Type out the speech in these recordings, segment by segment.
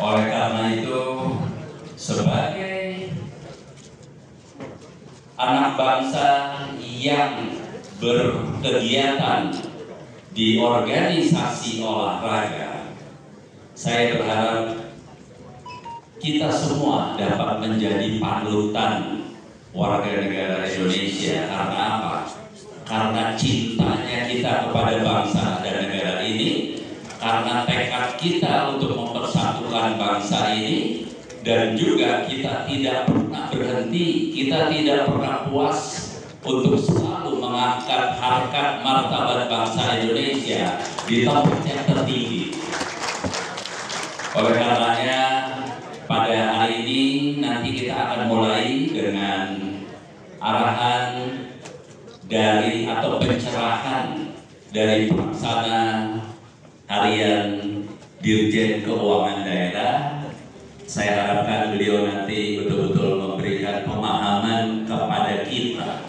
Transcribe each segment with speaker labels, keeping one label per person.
Speaker 1: Oleh karena itu, sebagai anak bangsa yang berkegiatan di organisasi olahraga, saya berharap kita semua dapat menjadi panutan warga negara Indonesia. Karena apa? Karena cintanya kita kepada bangsa dan negara ini, karena tekad kita untuk mempersatukan bangsa ini, dan juga kita tidak pernah berhenti, kita tidak pernah puas untuk selalu mengangkat harkat martabat bangsa Indonesia di tempat yang tertinggi. Oleh karenanya, pada hari ini nanti kita akan mulai dengan arahan dari atau pencerahan dari pelaksana harian Dirjen Keuangan Daerah. Saya harapkan beliau nanti betul-betul memberikan pemahaman kepada kita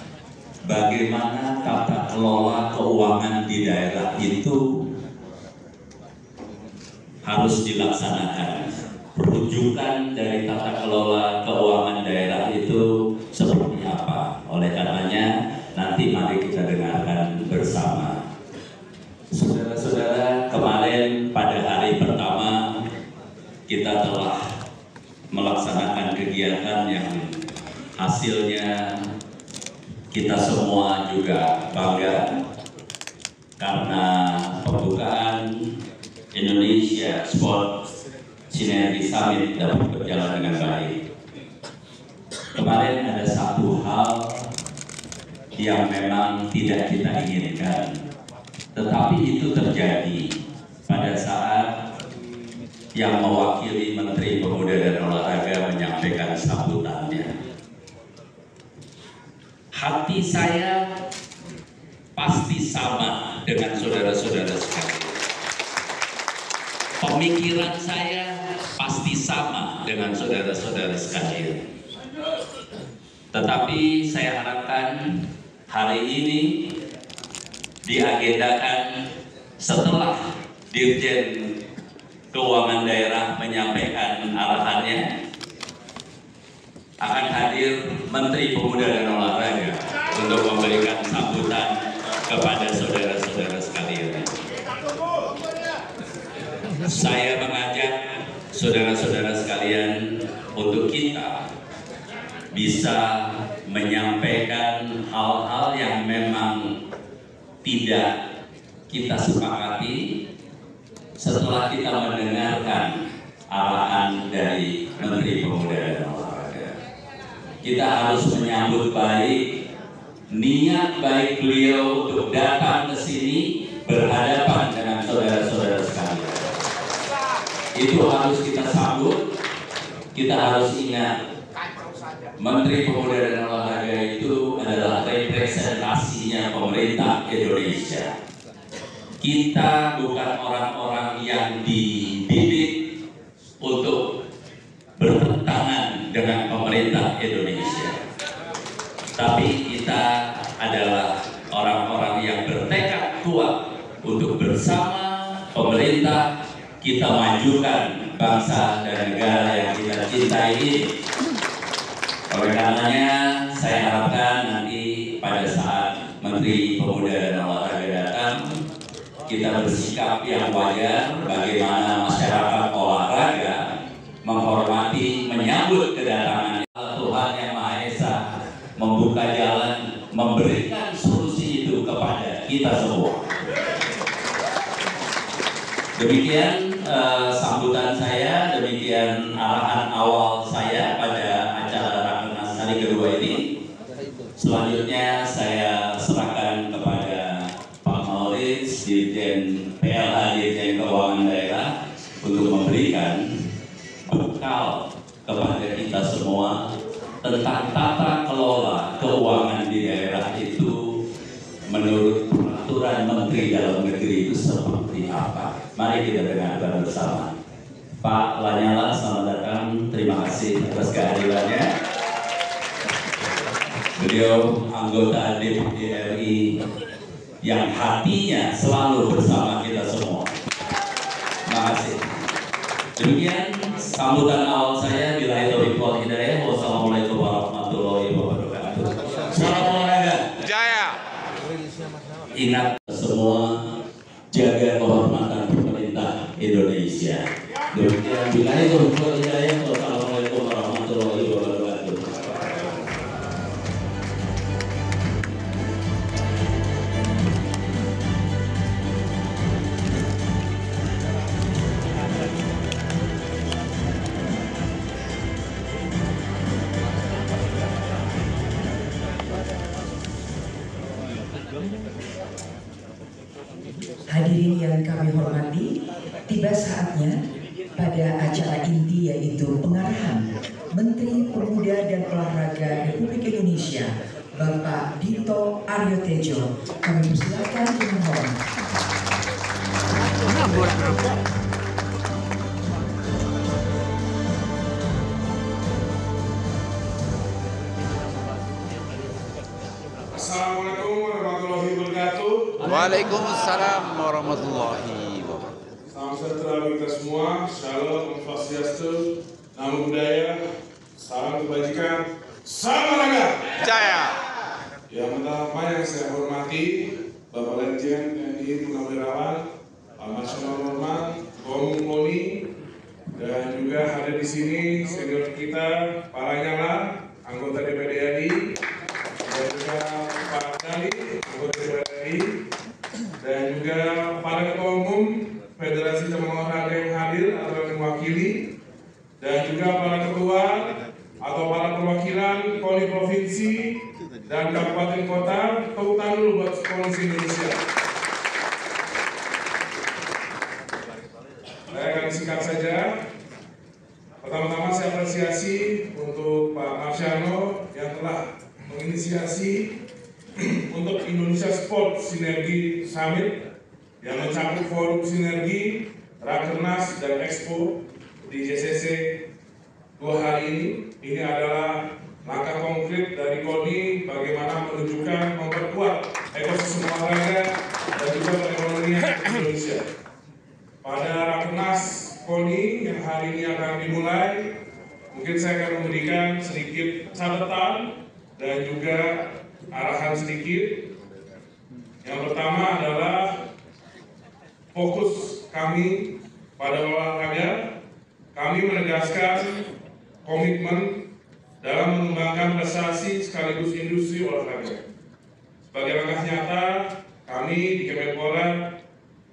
Speaker 1: bagaimana tata kelola keuangan di daerah itu harus dilaksanakan. Rujukan dari tata kelola keuangan daerah itu seperti apa? Oleh karenanya nanti mari kita dengarkan bersama. Saudara-saudara, kemarin pada hari pertama kita telah melaksanakan kegiatan yang hasilnya kita semua juga bangga, karena pembukaan Indonesia Sport Synergy Summit dapat berjalan dengan baik. Kemarin ada satu hal yang memang tidak kita inginkan, tetapi itu terjadi pada saat yang mewakili Menteri Pemuda dan Olahraga menyampaikan sambutannya. Hati saya pasti sama dengan saudara-saudara sekalian. Pemikiran saya pasti sama dengan saudara-saudara sekalian. Tetapi saya harapkan hari ini diagendakan setelah Dirjen Keuangan Daerah menyampaikan arahannya, akan hadir Menteri Pemuda dan Olahraga untuk memberikan sambutan kepada saudara-saudara sekalian. Saya mengajak saudara-saudara sekalian untuk kita bisa menyampaikan hal-hal yang memang tidak kita sepakati setelah kita mendengarkan arahan dari Menteri Pemuda dan Olahraga. Kita harus menyambut baik niat baik beliau untuk datang ke sini berhadapan dengan saudara-saudara sekalian. Itu harus kita sambut. Kita harus ingat, Menteri Pemuda dan Olahraga itu adalah representasinya pemerintah Indonesia. Kita bukan orang-orang yang dididik untuk bertentangan dengan pemerintah Indonesia, tapi kita adalah orang-orang yang bertekad kuat untuk bersama pemerintah kita majukan bangsa dan negara yang kita cintai ini. Oleh karenanya, saya harapkan nanti pada saat Menteri Pemuda dan Olahraga datang, kita bersikap yang wajar bagaimana masyarakat olahraga menghormati, menyambut kedatangan Tuhan Yang Maha Esa, membuka jalan, memberikan solusi itu kepada kita semua. Demikian sambutan saya, demikian arahan awal saya pada acara Rakernas hari kedua ini. Selanjutnya saya serahkan kepada Pak Maurits, Dirjen PLH, Dirjen Keuangan Daerah, untuk memberikan bekal kepada kita semua tentang tata kelola keuangan di daerah itu menurut peraturan Menteri Dalam Negeri itu seperti apa. Mari kita dengarkan bersama. Pak Lanyala, selamat datang. Terima kasih atas kehadirannya. Beliau anggota DPD RI yang hatinya selalu bersama kita semua. Terima kasih. Demikian sambutan awal saya bila itu wal hidayah. Wassalamualaikum warahmatullahi wabarakatuh. Salam olahraga.
Speaker 2: Jaya.
Speaker 1: Ingat semua, jaga kehormatan pemerintah Indonesia. Demikian bila itu wal hidayah. Wassalamualaikum warahmatullahi wabarakatuh.
Speaker 3: Hadirin yang kami hormati, tiba saatnya pada acara inti yaitu pengarahan Menteri Pemuda dan Olahraga Republik Indonesia Bapak Dito Aryo Tejo. Kami persilakan dengan hormat.
Speaker 4: Assalamualaikum warahmatullahi wabarakatuh.
Speaker 2: Waalaikumsalam warahmatullahi wabarakatuh.
Speaker 4: Salam sejahtera bagi kita semua. Shalom, Om Swastiastu, Namo Buddhaya, salam kebajikan, salam olahraga.
Speaker 2: Jaya.
Speaker 4: Yang pertama yang saya hormati Bapak Letjen TNI Purnawirawan, Pak Marsional Norman, Om Koni, dan juga hadir di sini senior kita Pak Lanyala, anggota DPD RI, dan juga Pak Dali, anggota DPD RI, dan juga para ketua umum Federasi Cabang Olahraga yang hadir atau yang mewakili, dan juga para ketua atau para perwakilan KONI provinsi dan kabupaten kota. Tepuk tangan dulu buat Polisi Indonesia. Saya akan singkat saja. Pertama-tama saya apresiasi untuk Pak Marsiano yang telah menginisiasi untuk Indonesia Sport Sinergi Summit yang mencakup forum sinergi, Rakernas, dan Expo di JCC 2 hari ini. Ini adalah langkah konkret dari KONI bagaimana menunjukkan memperkuat ekosistem olahraga dan juga perekonomian Indonesia. Pada Rakernas KONI yang hari ini akan dimulai, mungkin saya akan memberikan sedikit catatan dan juga arahan sedikit. Yang pertama adalah fokus kami pada olahraga. Kami menegaskan komitmen dalam mengembangkan prestasi sekaligus industri olahraga. Sebagai langkah nyata, kami di Kemenpora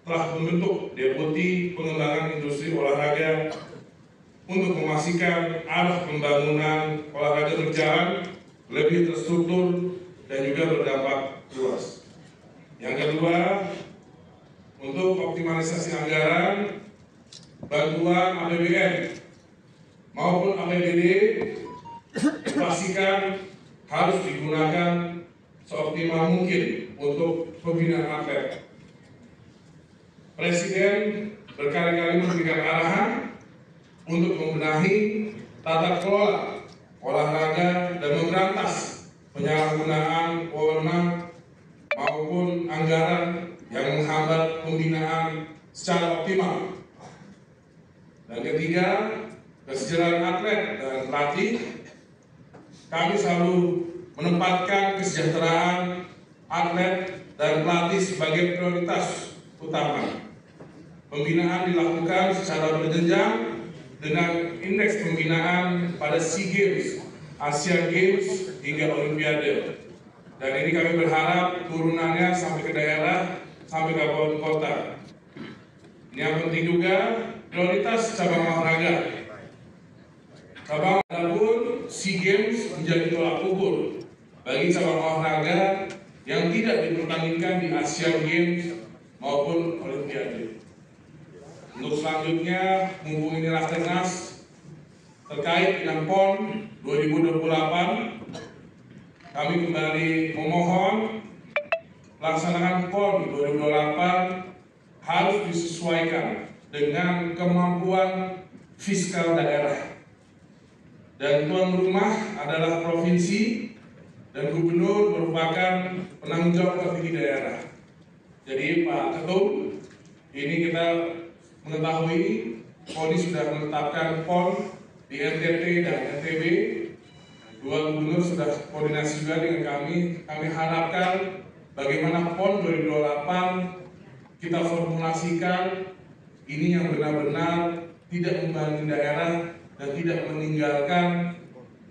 Speaker 4: telah membentuk Deputi Pengembangan Industri Olahraga untuk memastikan arah pembangunan olahraga berjalan lebih terstruktur dan juga berdampak luas. Yang kedua, untuk optimalisasi anggaran, bantuan APBN maupun APBD dipastikan harus digunakan seoptimal mungkin untuk pembinaan atlet. Presiden berkali-kali memberikan arahan untuk membenahi tata kelola olahraga dan memberantas penyalahgunaan wewenang maupun anggaran yang menghambat pembinaan secara optimal. Dan ketiga, kesejahteraan atlet dan pelatih. Kami selalu menempatkan kesejahteraan atlet dan pelatih sebagai prioritas utama. Pembinaan dilakukan secara berjenjang dengan indeks pembinaan pada SEA Games, Asian Games, hingga Olimpiade. Dan ini kami berharap turunannya sampai ke daerah, sampai ke kabupaten kota. Ini yang penting juga, prioritas cabang olahraga. Cabang pun SEA Games menjadi tolak ukur bagi cabang olahraga yang tidak dipertandingkan di Asian Games maupun Olimpiade. Untuk selanjutnya, mumpung ini Rakernas terkait dengan PON 2028, kami kembali memohon pelaksanaan PON 2028 harus disesuaikan dengan kemampuan fiskal daerah. Dan tuan rumah adalah provinsi dan gubernur merupakan penanggung jawab tertinggi daerah. Jadi Pak Ketum, ini kita mengetahui KONI sudah menetapkan PON di NTT dan NTB. Dua gubernur sudah koordinasi juga dengan kami. Kami harapkan bagaimana PON 2028 kita formulasikan ini yang benar-benar tidak membebani daerah dan tidak meninggalkan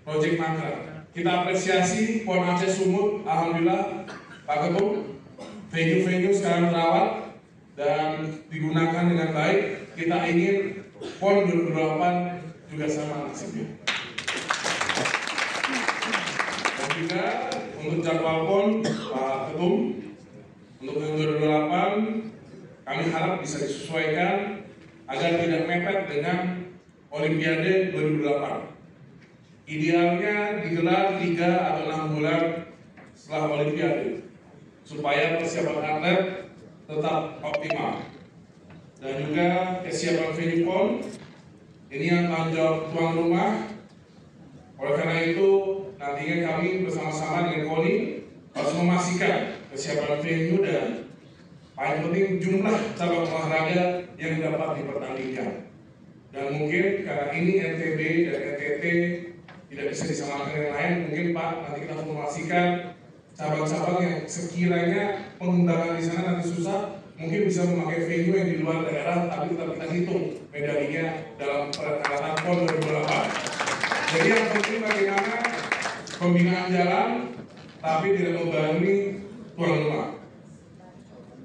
Speaker 4: proyek mangkrak. Kita apresiasi PON Aceh Sumut, alhamdulillah Pak Ketum, venue-venue sekarang terawat dan digunakan dengan baik. Kita ingin PON 2028 juga sama nasibnya. Dan juga untuk jadwal PON Pak Ketum, untuk tahun 2028 kami harap bisa disesuaikan agar tidak mepet dengan Olimpiade 2008. Idealnya digelar 3 atau 6 bulan setelah Olimpiade supaya persiapan atlet tetap optimal. Dan juga kesiapan venue PON ini yang tanggung jawab tuan rumah. Oleh karena itu nantinya kami bersama-sama dengan KONI harus memastikan kesiapan venue dan paling penting jumlah cabang olahraga yang dapat dipertandingkan. Dan mungkin karena ini NTB dan NTT tidak bisa disamakan dengan lain, mungkin Pak nanti kita formulasikan cabang-cabang yang sekiranya pengembangan di sana nanti susah, mungkin bisa memakai venue yang di luar daerah, tapi tetap kita hitung medalinya dalam perhelatan PON 2008. Jadi yang penting bagaimana pembinaan jalan, tapi tidak membebani tuan rumah.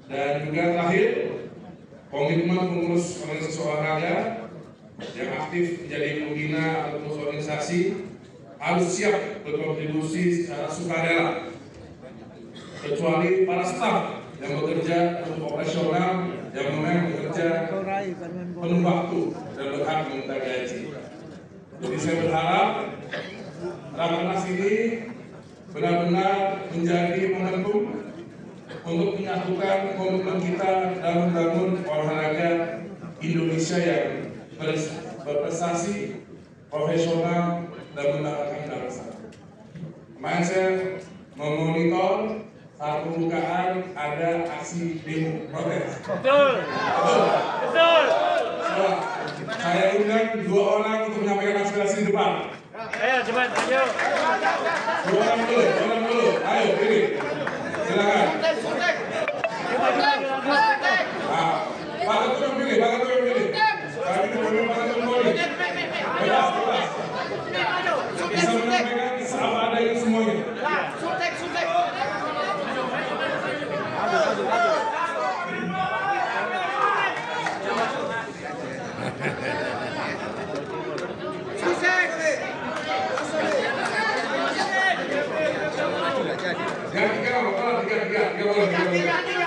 Speaker 4: Dan juga terakhir, komitmen pengurus organisasi olahraga yang aktif menjadi pembina atau pengurus organisasi harus siap berkontribusi secara sukarela, kecuali para staf yang bekerja untuk operasional yang memang bekerja penuh waktu dan berhak meminta gaji. Jadi saya berharap Rakernas ini benar-benar menjadi momentum untuk menyatukan komitmen kita dalam membangun olahraga Indonesia yang berprestasi, profesional, dan mendapatkan bangsa. Kemarin saya memonitor saat pembukaan ada aksi demo protes. Betul. Saya undang 2 orang untuk menyampaikan aspirasi di depan.
Speaker 5: Ayo cepat, ayo.
Speaker 4: 2 orang dulu. Ayo, pilih. Silakan. Nah, Pak Ketum yang pilih. Kami dulu Pak Ketum boleh. Bebas. Bisa menyampaikan apa adanya semuanya.
Speaker 5: Suntek.
Speaker 4: Tiga boleh.